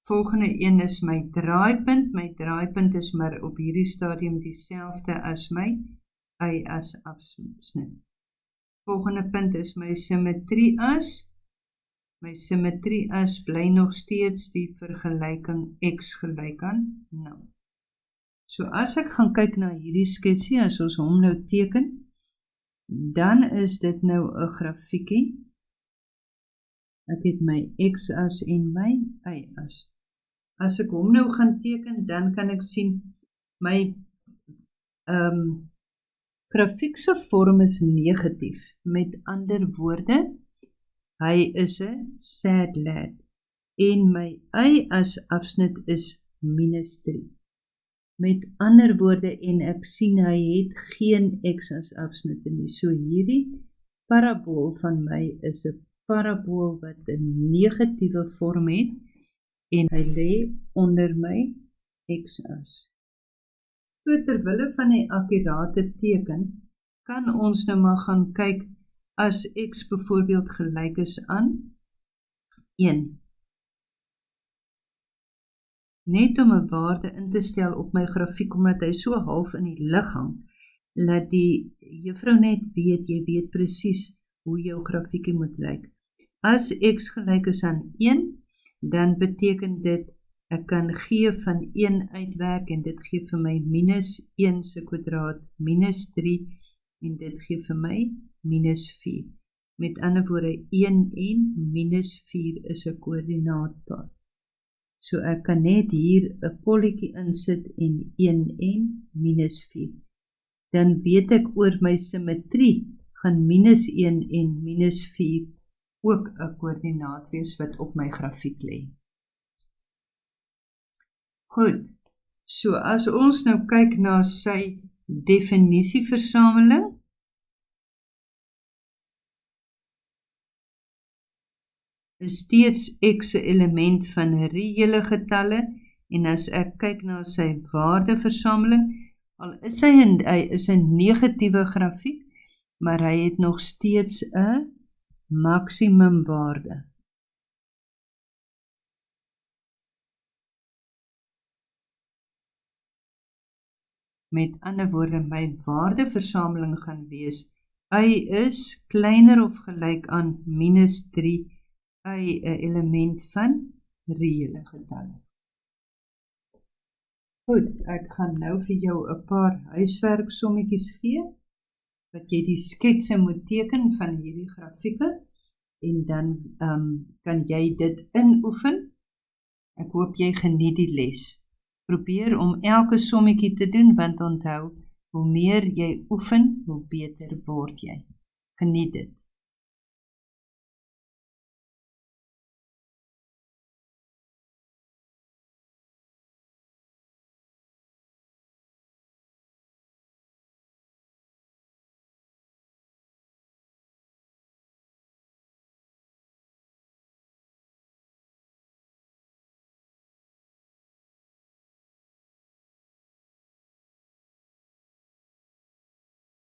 Volgende een is my draaipunt. My draaipunt is maar op hierdie stadium dieselfde as my y-as afsnit. Volgende punt is my simmetrieas. My simmetrieas bly nog steeds die vergelyking x gelyk aan 0. So as ek gaan kyk na hierdie sketsie, as ons hom nou teken, dan is dit nou 'n grafiekie. Ek het my x-as en my y-as. As ek hom nou gaan teken, dan kan ek sien my grafiekse vorm is negatief. Met ander woorde, hy is 'n sad lad. En my y-as afsnit is -3. Met ander woorde, en ek sien hy het geen x-as afsnitte nie. So hierdie parabool van my is 'n parabool wat 'n negatiewe vorm het en hy lê onder my x-as. So terwille van die akkurate teken, kan ons nou maar gaan kyk as x byvoorbeeld gelyk is aan 1. Net om 'n waarde in te stel op my grafiek, omdat hy so half in die lug hang, laat die juffrou net weet, jy weet presies hoe jou grafiekie moet lyk. As x gelyk is aan 1, dan beteken dit, ek kan g van 1 uitwerk, en dit gee vir my minus 1 se kwadraat, minus 3, en dit gee vir my minus 4. Met ander woorde, 1 en minus 4 is 'n koördinaatpaar. So ek kan net hier 'n kolletjie insit en 1 en minus 4. Dan weet ek oor my simmetrie gaan minus 1 en minus 4 ook 'n koördinaat wees wat op my grafiek lê. Goed, so as ons nou kyk na sy definisieversameling, is steeds x 'n element van reële getalle, en as ek kyk na sy waardeversameling, al is hy is 'n negatiewe grafiek, maar hy het nog steeds 'n maksimumwaarde. Met ander woorde, my waardeversameling gaan wees, y is kleiner of gelyk aan minus 3, y 'n element van reële getalle. Goed, ek gaan nou vir jou 'n paar huiswerksommetjies gee, wat jy die sketse moet teken van hierdie grafieke, en dan kan jy dit inoefen. Ek hoop jy geniet die les. Probeer om elke sommetjie te doen, want onthou, hoe meer jy oefen, hoe beter word jy. Geniet dit.